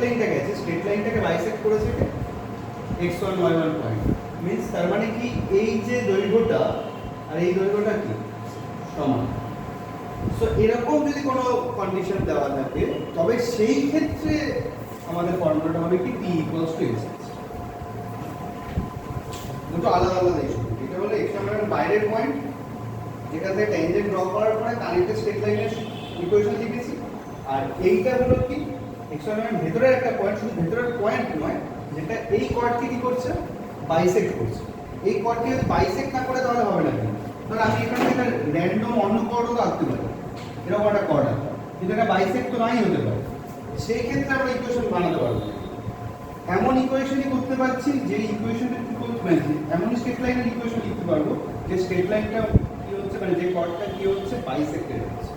লাইনটা গেছে, straight লাইনটাকে bisect করেছে x1 y1 পয়েন্ট। মিন্স তার মানে কি এই যে দৈর্ঘ্যটা আর এই দৈর্ঘ্যটা কি সমান। সো এরকম যদি কোনো কন্ডিশন দেওয়া থাকে তবে সেই ক্ষেত্রে আমাদের ফর্মুলাটা হবে কি t ইকুয়ালস টু s। দুটো আলাদা আলাদা ইস্যু। এটা হলো x1 y1 বাইরের পয়েন্ট, যেটা থেকে ট্যানজেন্ট ড্র করার পরে কানেক্টেড স্ট্রেট লাইনের ইকুয়েশন লিখেছি। আর এইটা হলো কি x1 y1 ভেতরের একটা পয়েন্ট, শুধু ভেতরের পয়েন্ট নয়, যেটা এই কর্ডকে কি করছে বাইসেক্ট করছে। এই কর্ডকে যদি বাইসেক্ট না করে তাহলে হবে না। ধর আমি এখানে একটা র্যান্ডম অন্য কর্ডও তো আঁকতে পারি, এরকম একটা কর্ড আছে, কিন্তু এটা বাইসেক্ট তো নাই হতে পারে। সেই ক্ষেত্রে আমরা ইকুয়েশন বানাতে পারবো। এমন ইকুয়েশনই করতে পারছি যে ইকুয়েশনের কি করতে পারছি, এমন স্ট্রেট লাইনের ইকুয়েশন লিখতে পারবো যে স্ট্রেট লাইনটা কি হচ্ছে, মানে যে কর্ডটা কি হচ্ছে বাইসেক্টেড হচ্ছে,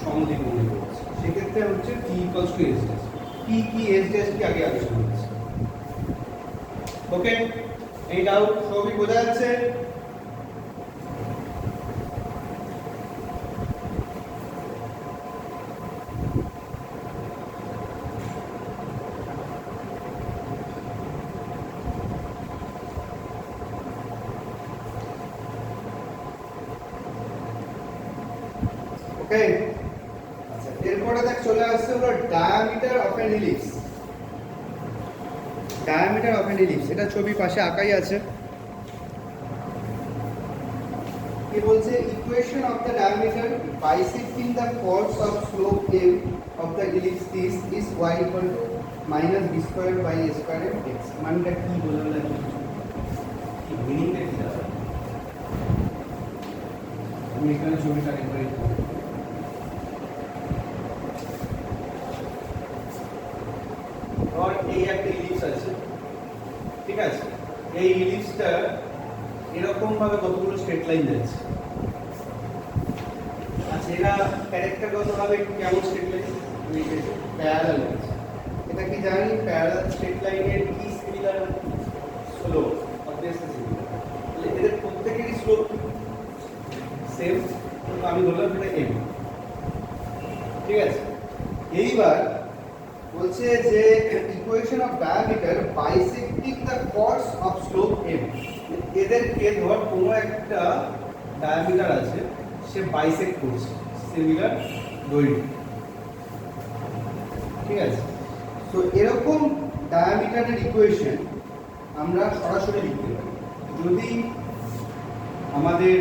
সমদ্বিখণ্ডক হচ্ছে। সেক্ষেত্রে হচ্ছে t equals to s dash. কি s ড্যাশ কি আগে আলোচনা হচ্ছে। ওকে, এই ডাউট সবই বোঝা যাচ্ছে? ওকে, আচ্ছা এরপরে দেখ চলে আসছে হলো diameter of an ellipse. Diameter of an ellipse, এটা ছবি পাশে আঁকাই আছে। কি বলছে, equation of the diameter বাইসেক্টিং the chords of slope m of the ellipse is y equal to minus b square by a square of x। মানটা কি বললাম না, কি মিনিংটা কি দাঁড়ায়? আমি এখানে ছবিটা একবারে আর এই একটা ইলিপস আছে, ঠিক আছে? এই ইলিপসটা এরকম ভাবে কতগুলো স্ট্রেট লাইন যাচ্ছে। আচ্ছা এরা ক্যারেক্টারগত ভাবে কেমন স্ট্রেট লাইন লিখেছে? প্যারালাল আছে। এটা কি জানি প্যারালাল স্ট্রেট লাইনের কি সিমিলার স্লোপ, অবভিয়াসলি সিমিলার। তাহলে এদের প্রত্যেকেরই স্লোপ সেম, তো আমি বললাম এটা m, ঠিক আছে? এইবার বলছে যে equation of diameter বাইসেক্টিং the chords of slope m। এদেরকে ধর কোনো একটা ডায়ামিটার আছে, সে বাইসেক্ট করছে সিমিলার দৈর্ঘ্য, ঠিক আছে? তো এরকম ডায়ামিটারের ইকুয়েশন আমরা সরাসরি লিখতে পারি। যদি আমাদের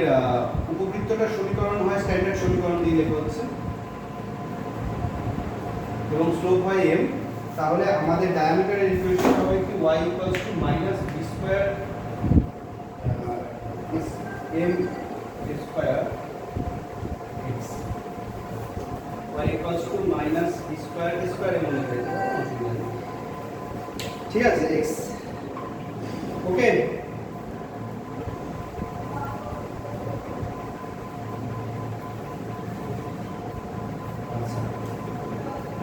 উপবৃত্তটার সমীকরণ হয় স্ট্যান্ডার্ড সমীকরণ দিয়ে লেখা হচ্ছে এবং স্লোপ হয় m, তাহলে আমাদের ডায়ামিটারের ইকুয়েশন হবে কি y equals two minus b square m square x, y equals two minus b square square এমন লেখা আছে, ঠিক আছে? x। ওকে,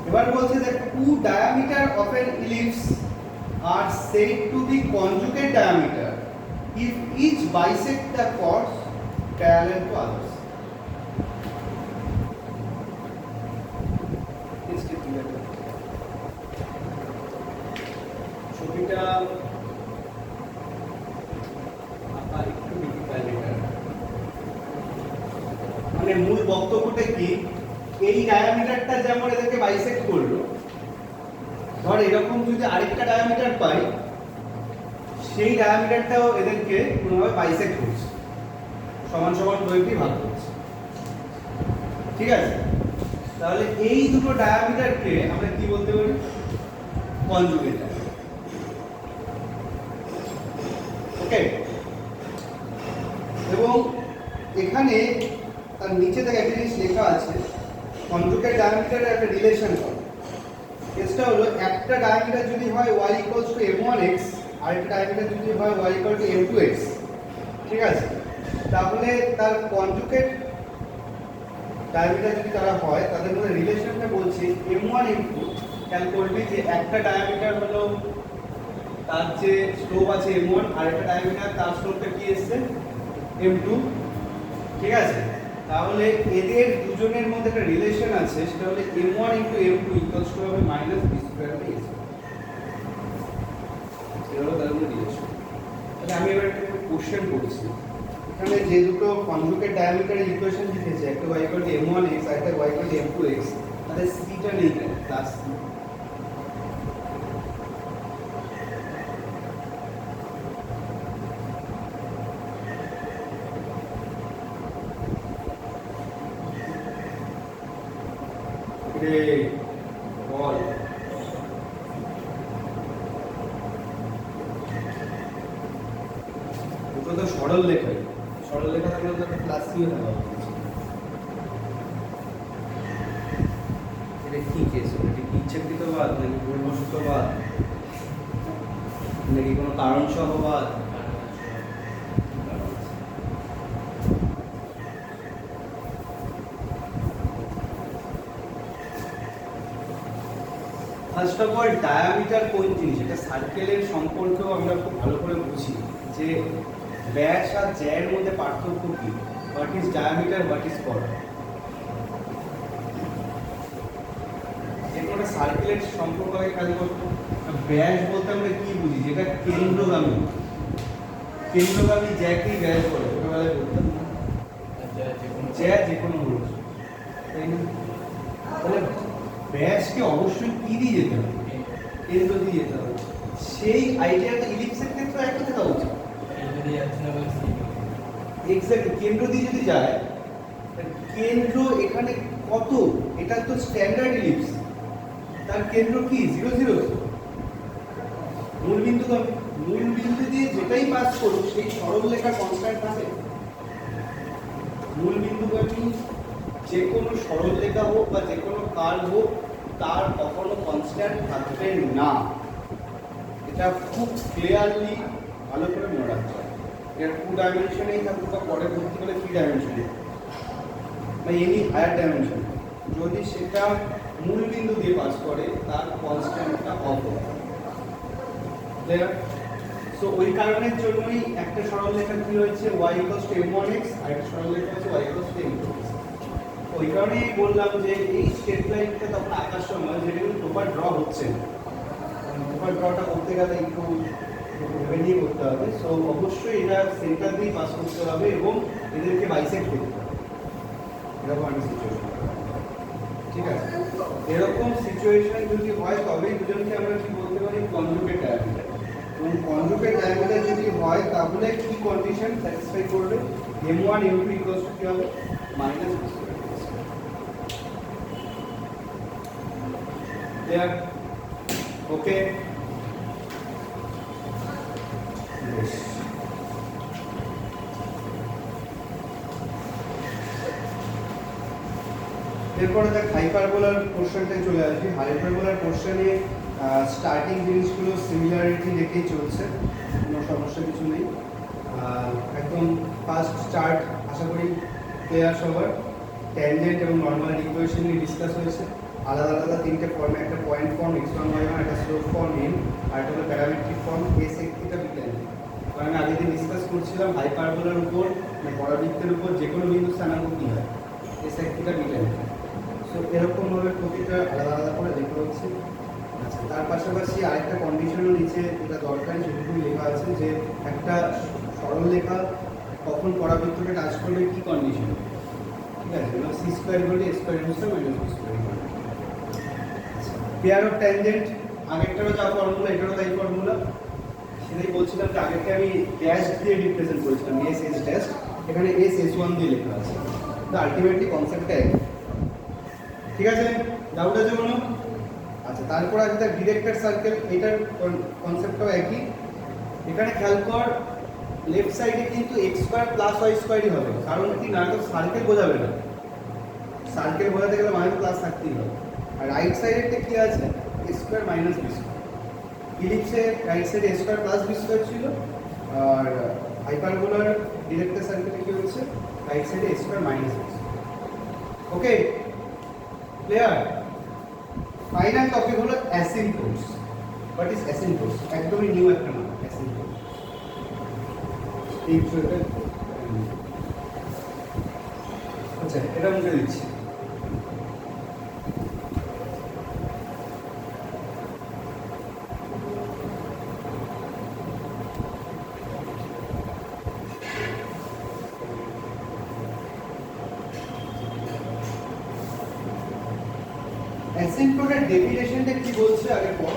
এবার বলছে যে two diameter of an ellipse are said to be conjugate diameter if each bisect the chords parallel to others। ছবিটা আঁকা একটু ডিফিকাল্ট, মানে মূল বক্তব্যটা কি, এই ডায়ামিটারটা যেমন এদেরকে বাইসেক্ট করলো, ধর এরকম যদি আরেকটা ডায়ামিটার পাই, সেই ডায়ামিটারটাও এদেরকে কোনোভাবে বাইসেক্ট করছে, সমান সমান দৈর্ঘ্যে ভাগ করছে, ঠিক আছে? তাহলে এই দুটো ডায়ামিটারকে আমরা কি বলতে পারি? কনজুগেট। ওকে, এবং এখানে তার নিচে থেকে একটা জিনিস লেখা আছে, কনজুগেট ডায়ামিটারের একটা রিলেশন হবে। কেসটা হলো একটা ডায়ামিটার যদি হয় y ইকুয়ালস টু m1x, আর একটা ডায়ামিটার যদি হয় y ইকুয়াল টু m2x, ঠিক আছে? তাহলে তার কনজুগেট ডায়ামিটার যদি তারা হয়, তাদের মধ্যে রিলেশনটা বলছি m1 m2। খেয়াল করবি যে একটা ডায়ামিটার হলো তার যে স্লোপ আছে m1, আর একটা ডায়ামিটার তার স্লোপটা কি এসছে m2, ঠিক আছে? তাহলে এদের দুজনের মধ্যে একটা রিলেশন আছে, সেটা হলো m1 * m2 ইকুয়ালস টু হবে minus b square by a square. Question করছি। এখানে যে দুটো কনজুগেট ডায়ামিটারের ইকুয়েশন লিখেছে, একটা y = m1x আর একটা y = m2x, তাহলে সিটা নেই কেন প্লাস সি? বল দুটো তো সরল লেখা থাকলে তো প্লাস সি থাকা উচিত। এটা কি কেস? এটা কি ইচ্ছাকৃতবাদ নাকি ভুলবশতবাদ নাকি কোনো কারণ সহবাদ? ফার্স্ট অফ অল ডায়ামিটার কোন জিনিস, এটা সার্কেলের সম্পর্কেও আমরা খুব ভালো করে বুঝি যে ব্যাস আর জ্যার মধ্যে পার্থক্য কি, what is diameter, what is chord. যে কোনো সার্কেলের সম্পর্ক আগে খেয়াল করতো, ব্যাস বলতে আমরা কি বুঝি, যেটা কেন্দ্রগামী, জ্যাকেই ব্যাস বলে, ছোটবেলায় বলতাম না, জ্যা যে কোনো মূল, তাই না? তাহলে ব্যাসকে অবশ্যই কি দিয়ে যেতে হবে, কেন্দ্র দিয়ে যেতে হবে। সেই আইডিয়াটা ইলিপসের ক্ষেত্রে একই থাকা উচিত। এক্স্যাক্টলি, কেন্দ্র দিয়ে যদি যায়, কেন্দ্র এখানে কত, এটা তো স্ট্যান্ডার্ড ইলিপস, তার কেন্দ্র কি 0 0, মূল বিন্দু দিয়ে যেটাই পাস করুক সেই সরল রেখা কনস্ট্যান্ট থাকে। মূল বিন্দুগামী যে কোনো সরল রেখা হোক বা যে কোনো কার্ভ হোক, তার কখনো কনস্ট্যান্ট থাকবে না। এটা খুব ক্লিয়ারলি ভালো করে মনে রাখতে হবে। এর 2 ডাইমেনশনেই থাকুক বা পরে ভর্তি করে 3 ডাইমেনশনে বা এনি হায়ার ডাইমেনশন, যদি সেটা মূল বিন্দু দিয়ে পাস করে তার কনস্ট্যান্টটা অফ হবে। সো ওই কারণের জন্যই একটা সরল রেখা কি হয়েছে y = m1x আর একটা সরল রেখা হচ্ছে y = m2x। ওই কারণেই বললাম যে এই স্ট্রেট লাইনটা তখন আঁকার সময় যেটা কিন্তু প্রপার ড্র হচ্ছে না, প্রপার ড্রটা করতে গেলে একটু ভেবে নিয়ে করতে হবে। সো অবশ্যই এটা সেন্টার দিয়ে পাস করতে হবে এবং এদেরকে বাইসেক্ট করতে হবে, এরকম একটা সিচুয়েশন। ঠিক আছে, এরকম সিচুয়েশন যদি হয় তবেই দুজনকে আমরা কি বলতে পারি, কনজুগেট ডায়ামিটার। এবং কনজুগেট ডায়ামিটার যদি হয় তাহলে কি কন্ডিশন স্যাটিসফাই করবে, m1 m2 কি হবে, মাইনাস b²। ক্লিয়ার? ওকে, এরপরে দেখ হাইপারবোলার পোর্শনটায় চলে আসি। হাইপারবোলার পোর্শনে স্টার্টিং জিনিসগুলো সিমিলারিটি রেখেই চলছে, কোনো সমস্যা কিছু নেই। একদম ফার্স্ট স্টার্ট আশা করি ক্লিয়ার সবার। ট্যানজেন্ট এবং নর্মাল ইকুয়েশন নিয়ে ডিসকাস হয়েছে, আলাদা আলাদা তিনটে ফর্মে, একটা পয়েন্ট ফর্ম x1 y1, একটা স্লোপ ফর্ম n, আর একটা হলো parametric form s x θ β n। আমি আগের দিন ডিসকাস করছিলাম হাইপারবোলার উপর, মানে পরাবৃত্তের উপর যে কোনো বিন্দু স্থানাঙ্ক কী হয়, s x θ β n। সো এরকমভাবে প্রতিটা আলাদা আলাদা করে লেখা হচ্ছে। আচ্ছা, তার পাশাপাশি আরেকটা কন্ডিশনও নিচে যেটা দরকারি সেটুকুই লেখা আছে যে একটা সরল লেখা কখন পরাবৃত্তকে টাচ করবে, কি কন্ডিশন। ঠিক আছে, c² = a² - b²। Pair of tangent, আগেরটারও যা ফর্মুলা এটারও তাই ফর্মুলা। সেটাই বলছিলাম যে আগেরটা আমি ড্যাশ দিয়ে রিপ্রেজেন্ট করেছিলাম, s s ড্যাশ, এখানে s s1 দিয়ে লেখা আছে। তো আলটিমেটলি কনসেপ্টটা এক। ঠিক আছে, ডাউট আছে কোনো? আচ্ছা, তারপর আছে দ্য ডিরেক্টেড সার্কেল, এটার কনসেপ্টটাও একই। এখানে খেয়াল কর, লেফট সাইডে কিন্তু x² + y² হবে, কারণ কি না, তো সার্কেল বোঝাবে না, সার্কেল বোঝাতে গেলে মাইনাস প্লাস থাকতেই হবে। আর রাইট সাইডেরটা কি আছে, a² - b²। ইলিপসে রাইট সাইডে a² + b² ছিল, আর হাইপারবোলার ডিরেক্টেড সার্কেলে কি হচ্ছে, রাইট সাইডে a² - b²। ওকে, ক্লিয়ার? ফাইনাল টপিক হলো অ্যাসিম্পটোস। What is অ্যাসিম্পটোস? একদমই নিউ একটা নাম, অ্যাসিম্পটোস। আচ্ছা, এটা মুছে দিচ্ছি। অ্যাসিম্পটোটের ডেফিনেশনটা কি বলছে আগে পর।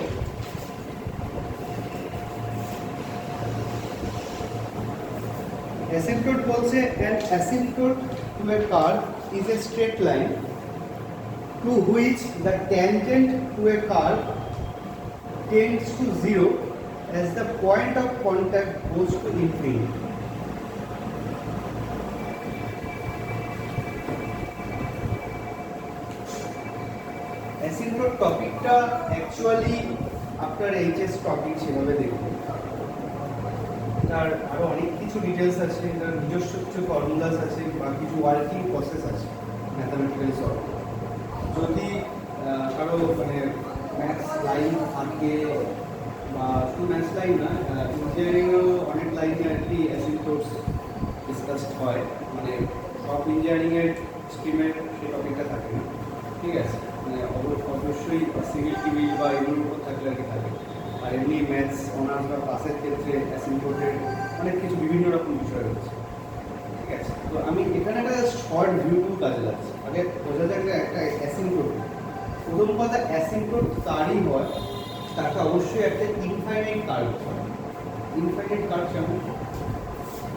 Asymptote বলছে an asymptote to a curve is a straight line to which the tangent to a curve tends to zero as the point of contact goes to infinity. Asymptote টপিকটা অ্যাকচুয়ালি আপনার এইচএস টপিক সেভাবে দেখবেন, তার আরো অনেক কিছু details আছে, তার নিজস্ব কিছু ফর্মুলাস আছে বা কিছু ওয়ার্কিং প্রসেস আছে ম্যাথামেটিক্যালি সলভ করা। যদি কারো মানে ম্যাথস লাইন থাকে বা শুধু ম্যাথস লাইন না, ইঞ্জিনিয়ারিংয়েও অনেক লাইনে আর কি অ্যাসিম্পটোটস ডিসকাস হয়, মানে সব ইঞ্জিনিয়ারিংয়ের স্ট্রিমের সেই টপিকটা থাকে না, ঠিক আছে, মানে অবশ্যই সিভিল টিভিল বা এগুলোর উপর থাকলে আর কি থাকে। আর এমনি ম্যাথস অনার্স বা পাসের ক্ষেত্রে অ্যাসিম্পটোটের অনেক কিছু বিভিন্ন রকম বিষয় রয়েছে, ঠিক আছে। তো আমি এখানে একটা শর্ট ভিউটু কাজে লাগছে। আগে বোঝা যাক যে একটা অ্যাসিম্পটোট, প্রথম কথা অ্যাসিম্পটোট তারই হয় তাকে অবশ্যই একটা ইনফাইনাইট কার্ভ হয়। ইনফাইনাইট কার্ভ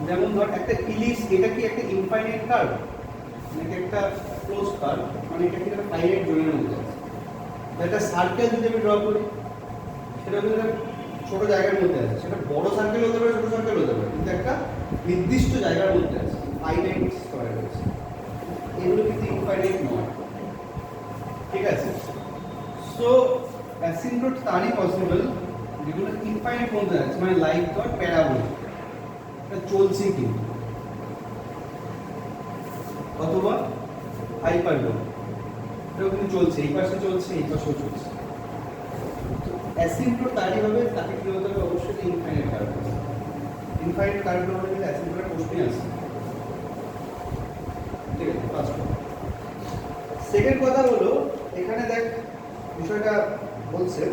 যেমন ধর একটা ইলিশ, এটা কি একটা ইনফাইনাইট কার্ভ নাকি একটা ক্লোজ কার্ভ, মানে এটা কি একটা ফাইনাইট জোনের মধ্যে আছে। একটা সার্কেল যদি আমি ড্র করি সেটা যদি ছোট জায়গার মধ্যে আছে, সেটা বড় সার্কেল হতে পারে, ছোট সার্কেল হতে পারে, কিন্তু একটা নির্দিষ্ট জায়গার মধ্যে আছে, ফাইনাইট স্তরে রয়েছে। এগুলো কিন্তু ইনফাইনাইট নয়, ঠিক আছে। সো অ্যাসিম্পটোট তারই পসিবল যেগুলো ইনফাইনাইট মধ্যে আছে, মানে লাইক ধর প্যারাবোলা, এটা চলছে কিন্তু, অথবা হাইপারবোলা, এটাও কিন্তু চলছে, এই পাশে চলছে, এই পাশেও চলছে। অ্যাসিম্পটোট তারই হবে, তাকে কি হতে হবে, অবশ্যই ইনফাইনাইট কার্ভ। ইনফাইনাইট কার্ভ হলে কিন্তু অ্যাসিম্পটোটের প্রশ্নই আছে, ঠিক আছে। ফার্স্ট সেকেন্ড কথা হলো, এখানে দেখ বিষয়টা বলছে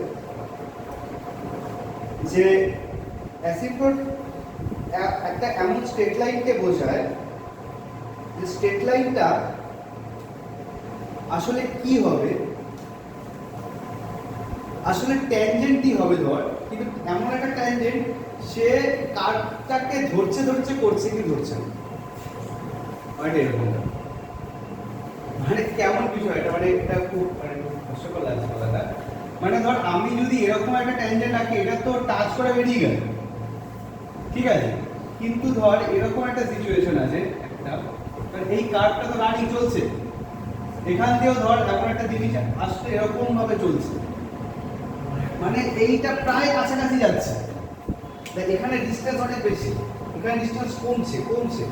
যে অ্যাসিম্পটোট একটা এমন স্ট্রেট লাইনকে বোঝায় যে স্ট্রেট লাইনটা আসলে কি হবে, আসলে ট্যানজেন্টই হবে ধর, কিন্তু এমন একটা ট্যানজেন্ট সে কার্ভটাকে ধরছে করছে কি ধরছে না, মানে এরকম। মানে কেমন বিষয় এটা, মানে এটা খুব মানে হাস্যকর লাগছে কথাটা। মানে ধর আমি যদি এরকম একটা ট্যানজেন্ট আঁকি, এটা তো টাচ করে বেরিয়ে গেল, ঠিক আছে, কিন্তু ধর এরকম একটা সিচুয়েশন আছে, একটা এই কার্ভটা তো রানিং চলছে, এখান দিয়েও ধর এমন একটা জিনিস আসলে এরকম ভাবে চলছে, মানে এইটা প্রায় কাছাকাছি যাচ্ছে, এখানে ডিস্টেন্স অনেক বেশি, এখানে ডিস্টেন্স কমছে,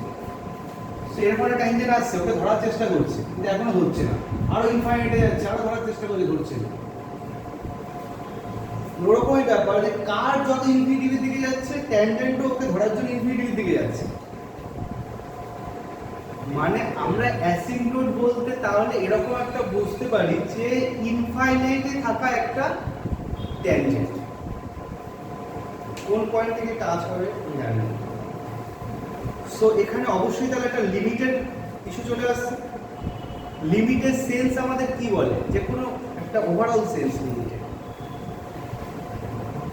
এরপর একটা ট্যানজেন্ট আসছে, ওকে ধরার চেষ্টা করছে কিন্তু এখনো ধরছে না, আরো ইনফাইনাইটে যাচ্ছে, আরো ধরার চেষ্টা করছে, ধরছে না। ওরকমই ব্যাপার যে কার্ভ যত ইনফিনিটির দিকে যাচ্ছে, ট্যানজেন্টও ওকে ধরার জন্য ইনফিনিটির দিকে যাচ্ছে। মানে আমরা অ্যাসিম্পটোট বলতে তাহলে এরকম একটা বুঝতে পারি যে ইনফাইনাইটে থাকা একটা ট্যানজেন্ট কোন পয়েন্ট থেকে টাচ হবে জানি না। সো এখানে অবশ্যই তাহলে একটা লিমিটেড ইস্যু চলে আসছে। লিমিটেড সেন্স আমাদের কি বলে, যে কোনো একটা ওভারঅল সেন্স লিমিটেড,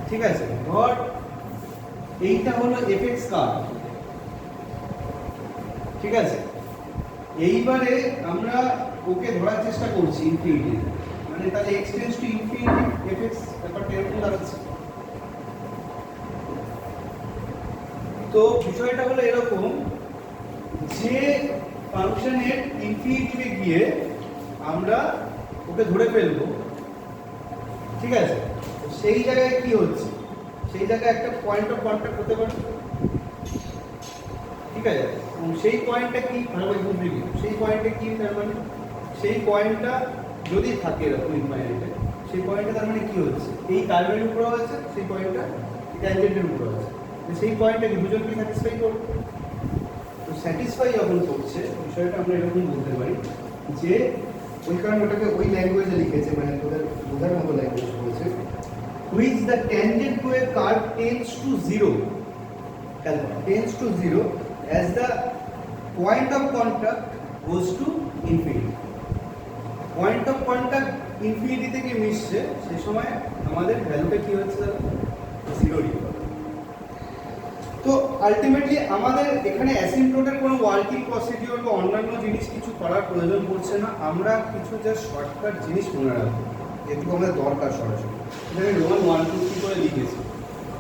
ঠিক আছে। ধর এইটা হলো এফএক্স কার্ভ, ঠিক আছে। এইবারে আমরা ওকে ধরার চেষ্টা করছি ইনফিনিটি, মানে তাহলে x tends to infinity, FX ব্যাপারটা এরকম দাঁড়াচ্ছে। তো বিষয়টা হলো এরকম যে ফাংশনের ইনফিনিটিতে গিয়ে আমরা ওকে ধরে ফেলবো, ঠিক আছে। সেই জায়গায় কি হচ্ছে, সেই জায়গায় একটা পয়েন্ট অফ কন্টাক্ট হতে পারে, ঠিক আছে। এবং সেই পয়েন্টটা কি ভালোভাবে বুঝবি, সেই পয়েন্টটা কি, তার মানে সেই পয়েন্টটা যদি থাকে এরকম ইনফাইনাইটে, সেই পয়েন্টটা তার মানে কি হচ্ছে, এই কার্ভের উপর আছে, সেই পয়েন্টটা ট্যানজেন্টের উপর আছে, সেই পয়েন্টটা কি দুজনকে স্যাটিসফাই করবে। তো স্যাটিসফাই যখন করছে বিষয়টা আমরা এরকম বলতে পারি যে ওই কারণে ওটাকে ওই ল্যাঙ্গুয়েজে লিখেছে, মানে তোদের বোঝার মতো ল্যাঙ্গুয়েজ বলছে, which the tangent to a curve tends to zero, tends to zero as the point of contact goes to infinity. Point of contact infinity থেকে মিশছে সেই সময় আমাদের ভ্যালুটা কি হচ্ছে দাদা? 0 ডিগ্রি। তো আলটিমেটলি আমাদের এখানে অ্যাসিম্পটোটের কোনো ওয়ার্কিং প্রসিডিওর বা অন্যান্য জিনিস কিছু করার প্রয়োজন পড়ছে না। আমরা কিছু জাস্ট শর্টকাট জিনিস মনে রাখবো যেটুকু আমাদের দরকার সরাসরি। এখানে রোমান 1 2 3 করে লিখেছি,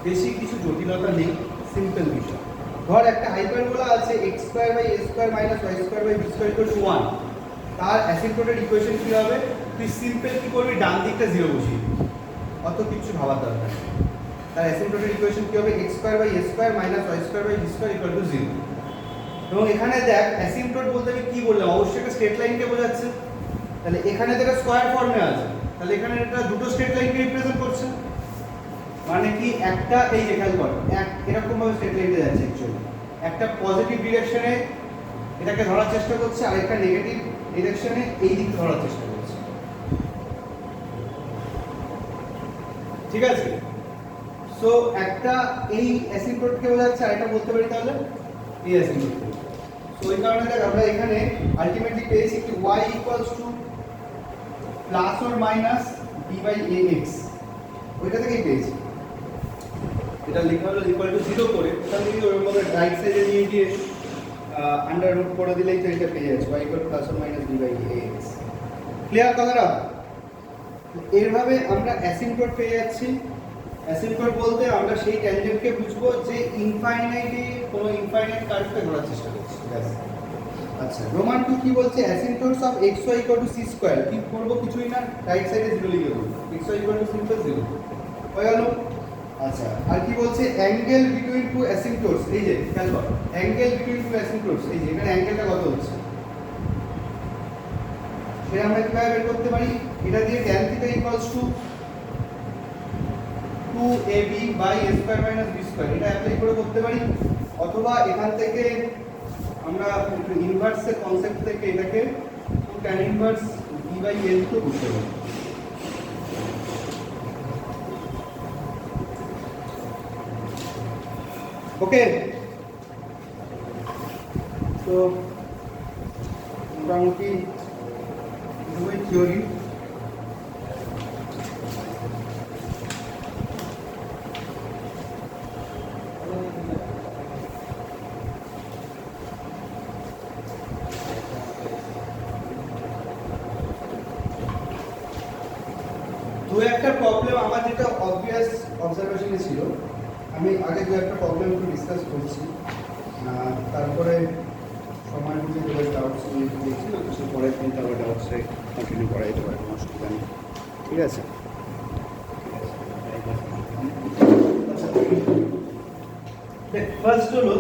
বেশি কিছু জটিলতা নেই, সিম্পল বিষয়। ধর একটা হাইপারবোলা আছে x square by a square minus y square by b square equal to 1। তার অ্যাসিম্পটোটের ইকুয়েশন কি হবে? তুই সিম্পল কি করবি? ডান দিকটা 0 বসিয়ে দিবি, অত কিছু ভাবার দরকার নেই। তার অ্যাসিম্পটোটের ইকুয়েশন কি হবে? x square by a square minus y square by b square equal to 0। এবং এখানে দেখ অ্যাসিম্পটোট বলতে আমি কি বললাম? অবশ্যই একটা স্ট্রেট লাইনকে বোঝাচ্ছে। তাহলে এখানে থেকে স্কয়ার ফর্মে আছে, তাহলে এখানে এটা দুটো স্ট্রেট লাইনকে রিপ্রেজেন্ট করছে। মানে কি একটা এই যে খেয়াল কর, এক এরকম ভাবে স্ট্রেট লাইনে যাচ্ছে অ্যাকচুয়ালি। একটা পজিটিভ ডিরেকশনে এটাকে ধরার চেষ্টা করছে, আর একটা নেগেটিভ ডিরেকশনে এই দিক ধরার চেষ্টা করছে। ঠিক আছে? সো একটা এই অ্যাসিম্পটোটকে বোঝাচ্ছে, আর এটা বলতে পারি তাহলে এই অ্যাসিম্পটোট। সো এই কারণে দেখ আমরা এখানে আলটিমেটলি পেয়েছি কি y equals to plus or minus b by ax, ওইটা থেকেই পেয়েছি। এটা লেখা হলো ইকুয়াল টু 0 করে, ওখান থেকে ওর মধ্যে রাইট সাইডে নিয়ে গিয়ে আন্ডার রুট করে দিলেই তো এটা পেয়ে যাচ্ছে y equal to plus or minus b by ax। Clear কথাটা? এইভাবে আমরা অ্যাসিম্পটোট পেয়ে যাচ্ছি। অ্যাসিম্পটোট বলতে আমরা সেই ট্যানজেন্টকে বুঝবো যে ইনফাইনাইটে কোনো ইনফাইনাইট কার্ভকে ধরার চেষ্টা করছি। ব্যাস। আচ্ছা, রোমান 2 কি বলছে? Asymptotes of xy equal to c square. কি করব? কিছুই না, রাইট সাইডে 0 লিখে দেব। xy ইকুয়াল টু সিম্পল 0 হয়ে গেল। আচ্ছা, আর কি বলছে? Angle between two asymptotes. এই যে খেয়াল কর, অ্যাঙ্গেল বিটুইন টু অ্যাসিম্পটোটস, এই যে এখানে অ্যাঙ্গেলটা কত হচ্ছে সেটা আমরা কিভাবে বের করতে পারি? এটা দিয়ে tan theta equals to 2ab by a square minus b square, এটা অ্যাপ্লাই করে করতে পারি। অথবা এখান থেকে আমরা একটু ইনভার্সের কনসেপ্ট থেকে এটাকে 2 tan inverse b by a তো করতে পারি। ওকে, তো মোটামুটি থিওরি। দু একটা প্রবলেম আমার যেটা অবভিয়াস অবজারভেশনে ছিল, আমি আগে দু একটা প্রবলেম একটু ডিসকাস করছি, তারপরে সময় বুঝে যেগুলো ডাউটস দিয়েছিল কিছু পরের দিন তারপরে ডাউটসে কন্টিনিউ করা যেতে পারে, কোনো অসুবিধা নেই। ঠিক আছে? আচ্ছা, ফার্স্ট হলো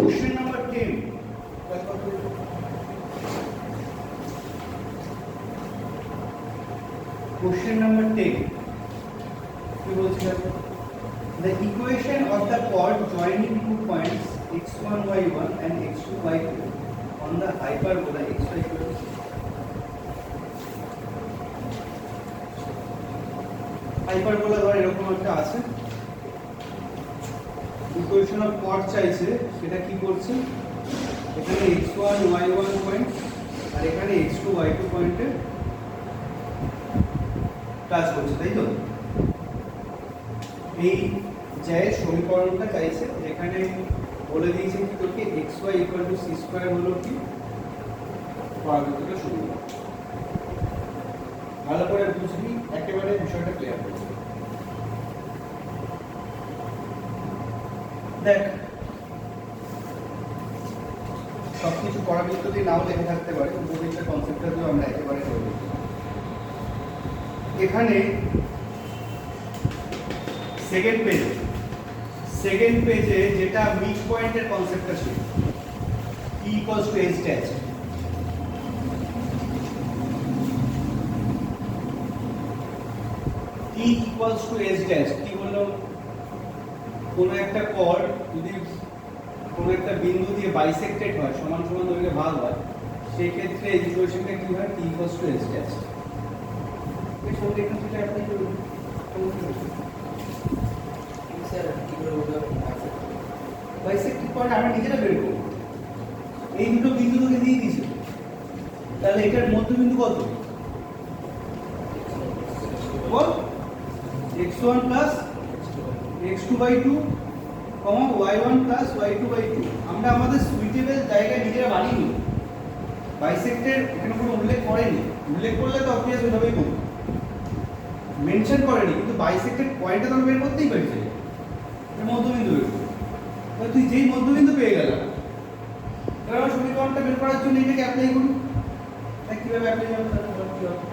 কোশ্চেন নাম্বার 10। Question number 10. কি বলছে? The equation of the chord joining 2 points x1 y1 and x2 y2 on the hyperbola xy equal to 6. Hyperbola ধর এরকম একটা আছে, ইকুয়েশন অফ chord চাইছে, সেটা কি করছে? এখানে x1 y1 পয়েন্ট আর এখানে x2 y2 পয়েন্টে কাজ করছে, তাই তো? এই যে সমীকরণটা চাইছে, যেখানে বলে দিয়েছে কি তোকে xy equal to c square হলো কি পরাবৃত্তটা শুরু। ভালো করে বুঝবি, একেবারে বিষয়টা ক্লিয়ার হবে। দেখ, সবকিছু পরাবৃত্ত দিয়ে নাও লেখা থাকতে পারে, উপবৃত্তের কনসেপ্টটা দিয়ে আমরা একেবারে করব। এখানে সেকেন্ড পেজে যেটা মিড পয়েন্টের কনসেপ্টটা ছিল, E equals to H dash, E equals to H dash কি বললো? কোন একটা কর্ড যদি কোন একটা বিন্দু দিয়ে বাইসেক্টেড হয়, সমান সমান দৈর্ঘ্যে ভাগ হয়, সেই ক্ষেত্রে এই ইকুয়েশনটা কি হয়? T equals to H dash। এই সঙ্গে এখানে যেটা অ্যাপ্লাই করব, স্যার কি বলবো? বাইসেক্টেড পয়েন্ট আমরা নিজেরা বের করব। এই দুটো বিন্দু তোকে দিয়ে দিয়েছে, তাহলে এটার মধ্যবিন্দু কত? x1 plus x2 by 2 y1 plus y2 by 2। আমরা আমাদের সুইটেবল জায়গায় নিজেরা বানিয়ে নিই, বাইসেক্টের এখানে কোনো উল্লেখ করেনি, উল্লেখ করলে তো অবভিয়াস ওইভাবেই করব, মেনশন করেনি, কিন্তু বাইসেক্টেড পয়েন্টটা তো বের করতেই পারছি, এর মধ্যবিন্দু বের করব। তাহলে তুই যেই মধ্যবিন্দু পেয়ে গেলাম, এবার আমরা সমীকরণটা বের করার জন্য এটাকে অ্যাপ্লাই করি। তাই কিভাবে অ্যাপ্লাই করব তাহলে বল কি হবে?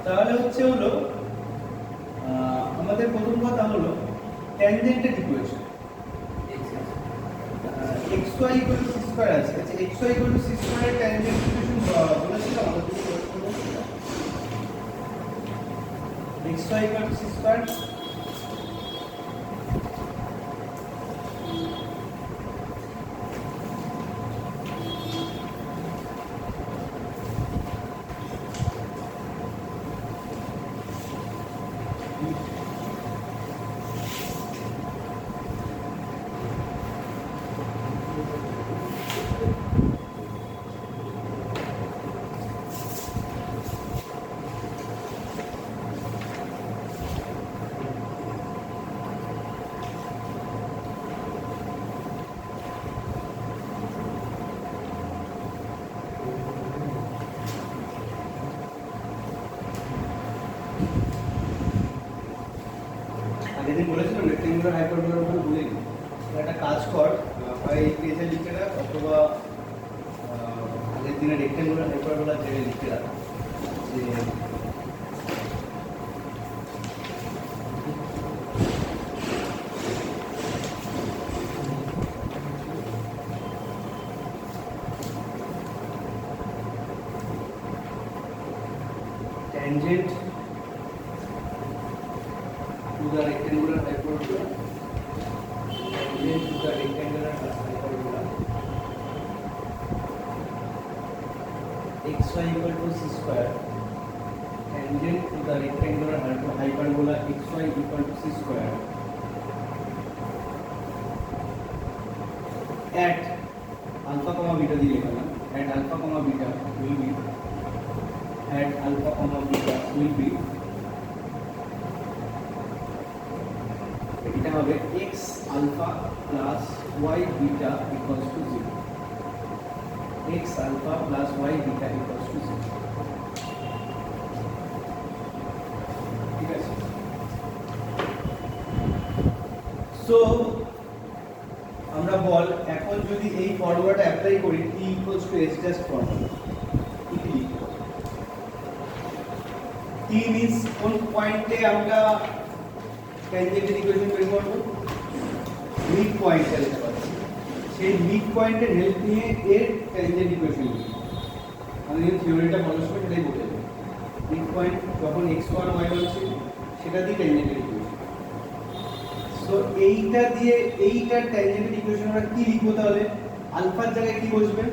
তাহলে হলো আমাদের প্রথম কথা হলো ট্যানজেন্টের equation xy equal to c square আছে। আচ্ছা xy equal to c square এর ট্যানজেন্ট ইকুয়েশন বলেছিলাম আমরা, তুমি বলেছিলে xy equal to c square যেদিন বলেছিলাম রেক্টেঙ্গুলার হাইপারবোলার ওখানে ভুলিনি, একটা কাজ কর, হয় এই পেজে লিখে রাখ অথবা আগের দিনে রেক্টেঙ্গুলার হাইপারবোলার জেনে লিখে রাখ যে tangent to the rectangular hyperbola, tangent to the rectangular hyperbola, xy equal to c square, tangent to the rectangular hyperbola xy equal to c square at alpha comma beta দিয়ে লিখলাম, at alpha comma beta will be, at alpha comma beta will be, এটা হবে x alpha plus y beta equals to 0, x alpha plus y beta equals to 0, ঠিক আছে? So আমরা বল এখন যদি এই ফর্মুলাটা অ্যাপ্লাই করি t equals to h dash formula, কি লিখব? t means কোন পয়েন্টে আমরা ট্যানজেন্টের ইকুয়েশন বের করব? মিড পয়েন্টে লিখতে পারছি, সেই মিড পয়েন্টের হেল্প নিয়ে এর ট্যানজেন্ট ইকুয়েশন লিখব। আমি যে থিওরিটা বলার সময় সেটাই বলে দেব, মিড পয়েন্ট যখন x1 y1 ছিল সেটা দিয়ে ট্যানজেন্টের ইকুয়েশন। সো এইটা দিয়ে এইটার ট্যানজেন্টের ইকুয়েশন আমরা কি লিখব? তাহলে আলফার জায়গায় কি বসবে?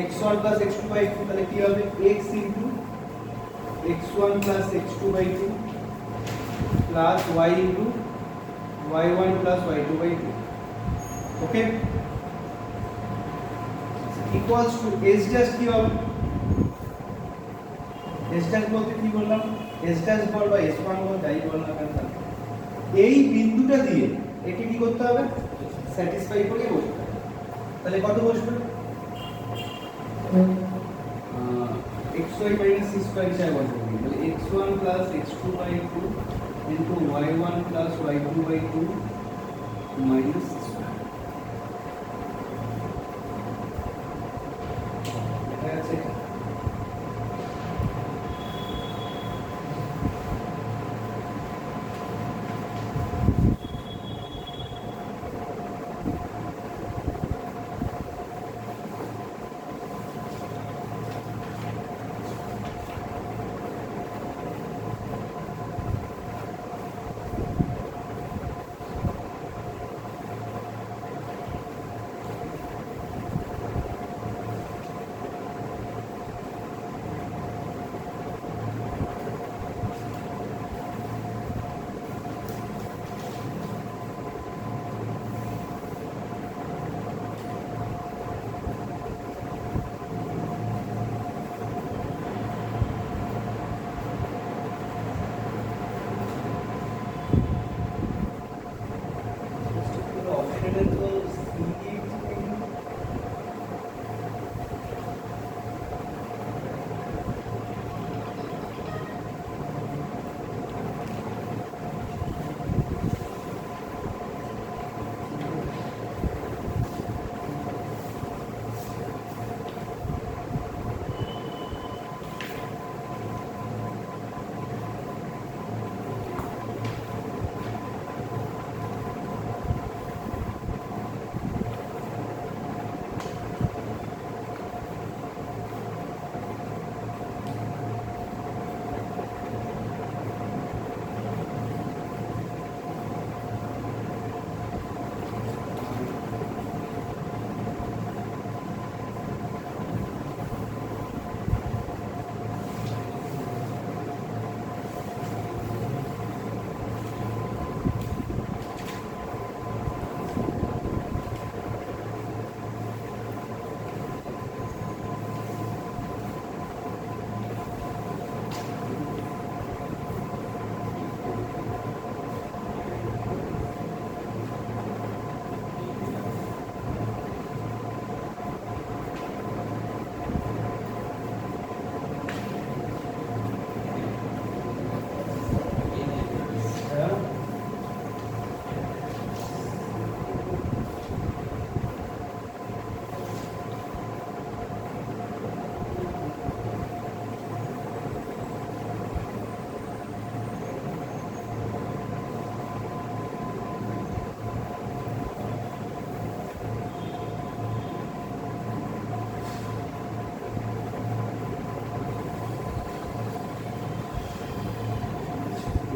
x1 x2 2, তাহলে কি হবে? x x1 x2 2 plus y y1 y2 2, okay, equals to h dash কি হবে? h dash বলতে কি বললাম? h dash বল বা s1 বল যাই বল না কেন, এই বিন্দুটা দিয়ে একে কি করতে হবে? স্যাটিসফাই করে বসতে হবে। তাহলে কত বসবে? xy minus c square হিসাবে বসবে, তাহলে x1 x2 2 into y1 y2 2 minus c square, এটা আছে।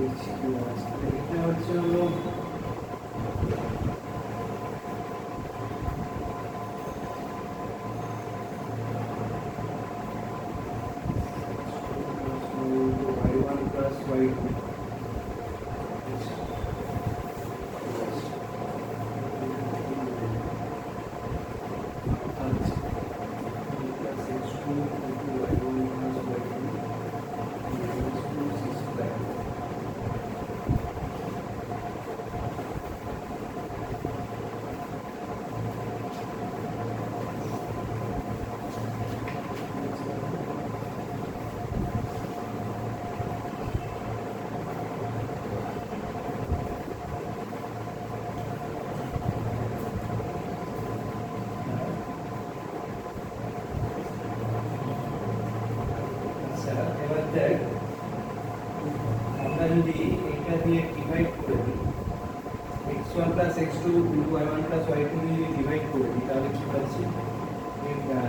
দেখছি কি অবস্থা। এটা হচ্ছে হলো y1 plus y2 এবার দেখ আমরা যদি এটা দিয়ে ডিভাইড করে দিই x1 plus x2 into y1 plus y2 দিয়ে ডিভাইড করে দিই তাহলে কি পাচ্ছি এটা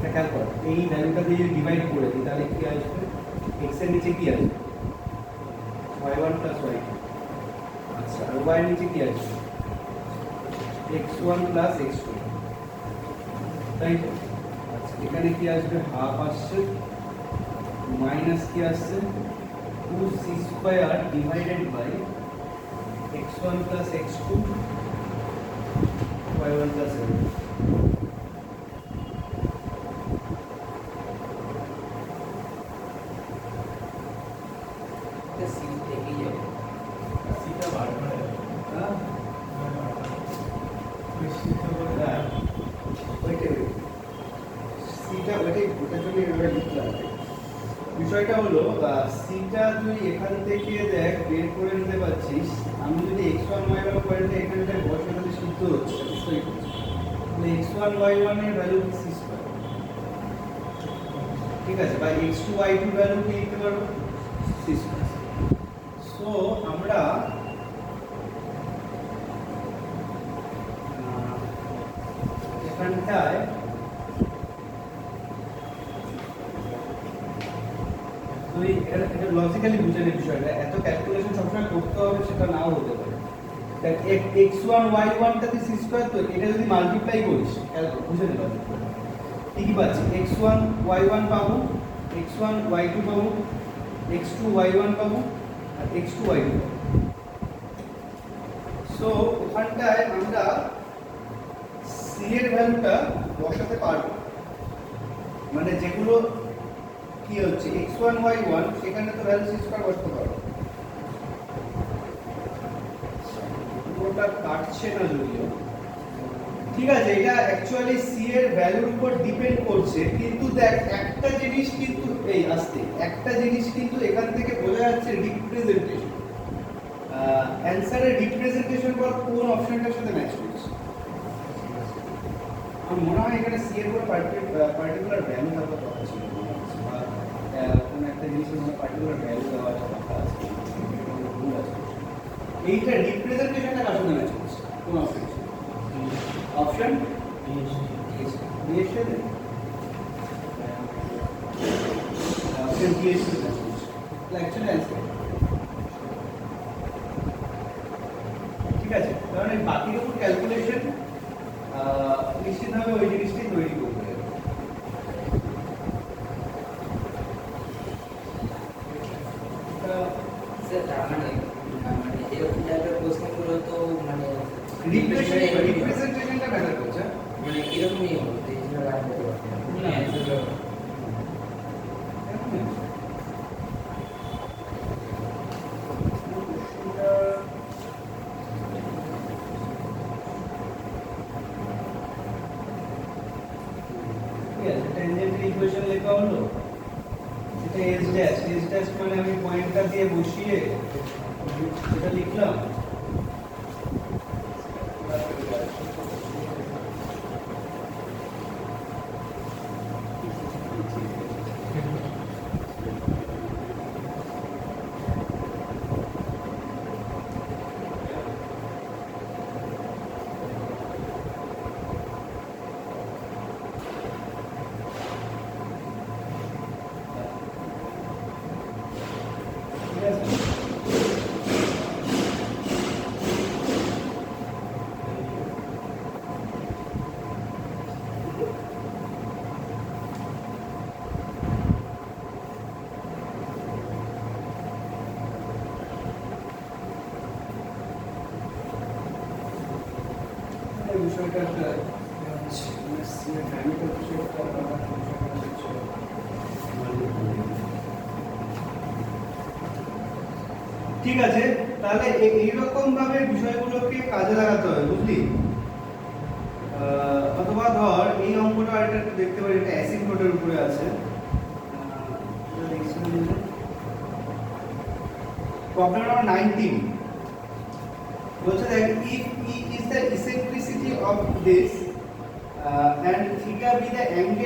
খেয়াল কর এই ভ্যালুটা দিয়ে ডিভাইড করে দিই তাহলে কি আসবে x এর নিচে কি আসবে y1 plus y2 আচ্ছা আর y এর নিচে কি আসবে x1 plus x2 তাই তো আচ্ছা এখানে কি আসবে হাফ আসছে মাইনাস কি আসছে 2c square divided by x1 plus x2 y1 plus y2 বিষয়টা হলো সিটা তুই এখান থেকে দেখ বের করে নিতে পারছিস আমি যদি x1 y1 পয়েন্টে এখানটায় বসে তাহলে সিদ্ধ হচ্ছে তাহলে x1 y1 এর ভ্যালু কি c স্কয়ার ঠিক আছে বা x2 y2 ভ্যালু কি লিখতে পারবো c স্কয়ার সো আমরা এখানটায় তুই এটা লজিক্যালি বুঝে নে বিষয়টা এত ক্যালকুলেশন সবসময় করতে হবে সেটা নাও হতে পারে দেখ x1 y1 টাতে c স্কয়ার তো এটা যদি মাল্টিপ্লাই করিস বুঝে নে লজিকটা কি কি পাচ্ছি x1 y1 পাবো x1 y2 পাবো x2 y1 পাবো আর x2 y2 পাবো সো ওখানটায় আমরা c এর ভ্যালুটা বসাতে পারবো মানে যেগুলো কি হচ্ছে x1 y1 সেখানে তো ভ্যালু c স্কয়ার বসাতে পারবো পুরোটা কাটছে না যদিও ঠিক আছে এটা অ্যাকচুয়ালি c এর ভ্যালুর উপর ডিপেন্ড করছে কিন্তু দেখ একটা জিনিস কিন্তু এই আসতে একটা জিনিস কিন্তু এখান থেকে বোঝা যাচ্ছে রিপ্রেজেন্টেশন অ্যানসারের রিপ্রেজেন্টেশন পর কোন অপশনটার সাথে ম্যাচ করছে আমার মনে হয় এখানে c এর উপর পার্টিকুলার ভ্যালু থাকার কথা ছিল বা কোন একটা জিনিসের মধ্যে পার্টিকুলার ভ্যালু দেওয়া আছে কথা আছে ভুল আছে এইটা রিপ্রেজেন্টেশনটা কার সাথে ম্যাচ করছে কোন অপশন অপশন ডি এর সাথে অপশন ডি এর সাথে ম্যাচ করছে অ্যাকচুয়ালি অ্যানসার ঠিক আছে কারণ এই বাকির উপর ক্যালকুলেশন নিশ্চিতভাবে ওই জিনিসটাই তৈরি করতে হবে স্যার তার মানে এরকম টাইপের প্রশ্নগুলো তো মানে রিপ্রেজেন্টেশনটা ম্যাটার করছে মানে এরকমই হবে এই জন্য রাখতে পারবো টেনজেন্টের ইকুয়েশন লেখা হলো এটা s ড্যাশ মানে আমি পয়েন্টটা দিয়ে বসিয়ে এটা লিখলাম ঠিক আছে বিষয়টা একটা ডাইনামিক্যাল বিষয়টা আলাদা বিষয়টা হচ্ছে ঠিক আছে, তাহলে এইরকম ভাবে বিষয়গুলোকে কাজে লাগাতে হবে, বুঝলি? অথবা ধর এই অঙ্কটা আরেকটা একটু দেখতে পারি, এটা অ্যাসিম্পটোটের উপরে আছে। প্রবলেম নাম্বার 19 বলছে দেখ, if E is the eccentricity of this and theta be the angle